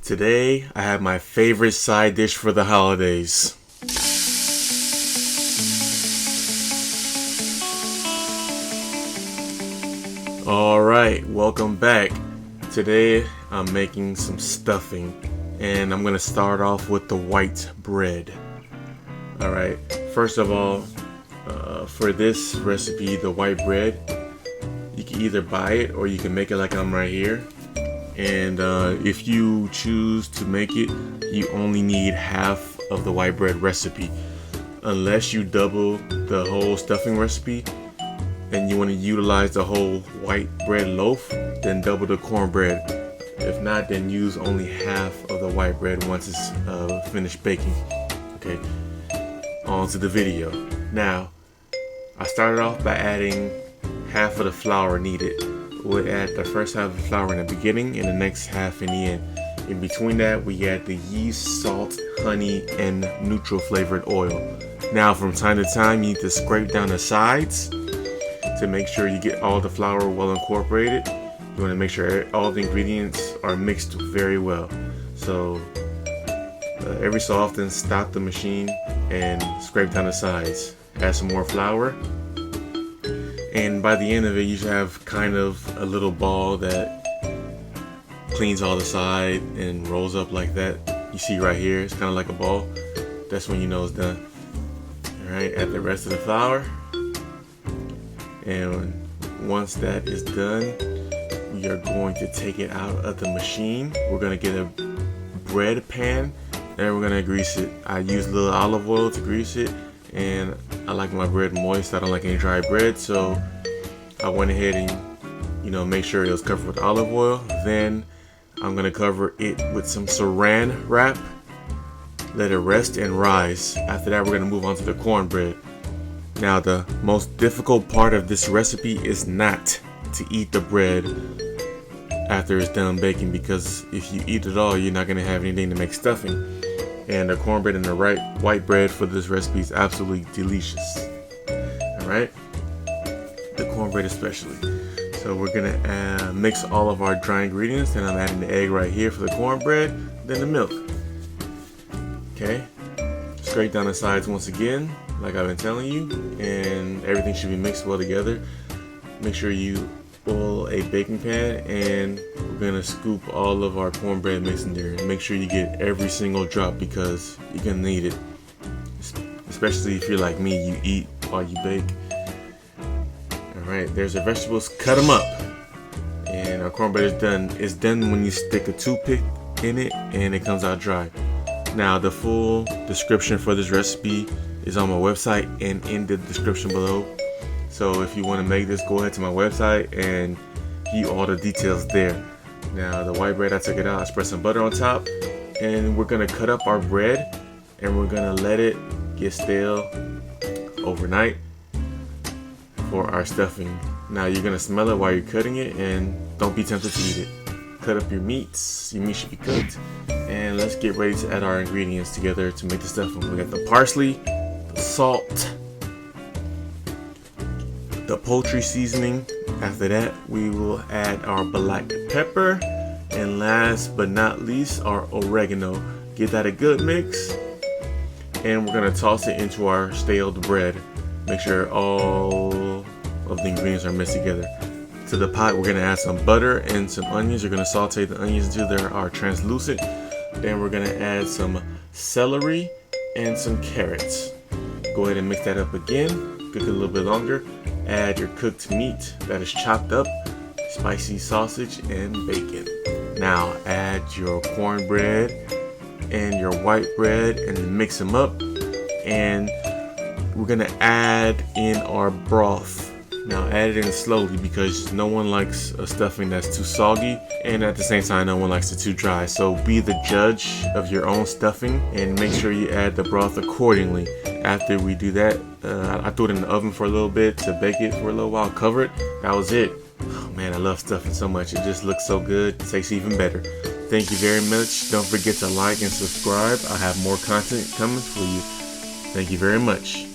Today, I have my favorite side dish for the holidays. Alright, welcome back. Today, I'm making some stuffing, and I'm gonna start off with the white bread. Alright, first of all, for this recipe, the white bread, you can either buy it or you can make it like I'm right here. And if you choose to make it, you only need half of the white bread recipe. Unless you double the whole stuffing recipe and you want to utilize the whole white bread loaf, then double the cornbread. If not, then use only half of the white bread once it's finished baking. Okay, on to the video. Now, I started off by adding half of the flour needed. We'll add the first half of the flour in the beginning and the next half in the end. In between that, we add the yeast, salt, honey, and neutral flavored oil. Now, from time to time, you need to scrape down the sides to make sure you get all the flour well incorporated. You want to make sure all the ingredients are mixed very well. So every so often, stop the machine and scrape down the sides. Add some more flour. And by the end of it, you should have kind of a little ball that cleans all the side and rolls up like that. You see right here, it's kind of like a ball. That's when you know it's done. Alright, add the rest of the flour. And once that is done, we are going to take it out of the machine. We're going to get a bread pan and we're going to grease it. I use a little olive oil to grease it. And I like my bread moist. I don't like any dry bread, so I went ahead and make sure it was covered with olive oil. Then I'm gonna cover it with some saran wrap, let it rest and rise. After that, we're gonna move on to the cornbread. Now, the most difficult part of this recipe is not to eat the bread after it's done baking, because if you eat it all, you're not gonna have anything to make stuffing. And the cornbread and the white bread for this recipe is absolutely delicious. Alright? The cornbread especially. So we're gonna mix all of our dry ingredients, and I'm adding the egg right here for the cornbread, then the milk. Okay? Scrape down the sides once again, like I've been telling you, and everything should be mixed well together. Make sure you oil a baking pan, and we're gonna scoop all of our cornbread mix in there. Make sure you get every single drop because you're gonna need it, especially if you're like me, you eat while you bake. Alright, there's our vegetables, cut them up, and our cornbread is done. It's done when you stick a toothpick in it and it comes out dry. Now, the full description for this recipe is on my website and in the description below. So if you want to make this, go ahead to my website and view all the details there. Now, the white bread, I took it out, I spread some butter on top, and we're gonna cut up our bread and we're gonna let it get stale overnight for our stuffing. Now, you're gonna smell it while you're cutting it, and don't be tempted to eat it. Cut up your meats. Your meat should be cooked, and let's get ready to add our ingredients together to make the stuffing. We got the parsley, the salt, the poultry seasoning. After that, we will add our black pepper, and last but not least, our oregano. Give that a good mix, and we're gonna toss it into our stale bread. Make sure all of the ingredients are mixed together. To the pot, we're gonna add some butter and some onions. You're gonna saute the onions until they are translucent. Then we're gonna add some celery and some carrots. Go ahead and mix that up again. Cook it a little bit longer. Add your cooked meat that is chopped up, spicy sausage, and bacon. Now add your cornbread and your white bread and mix them up. And we're gonna add in our broth. Now add it in slowly because no one likes a stuffing that's too soggy, and at the same time no one likes it too dry. So be the judge of your own stuffing and make sure you add the broth accordingly. After we do that, I threw it in the oven for a little bit to bake it for a little while, cover it. That was it. Oh man, I love stuffing so much. It just looks so good. It tastes even better. Thank you very much. Don't forget to like and subscribe. I have more content coming for you. Thank you very much.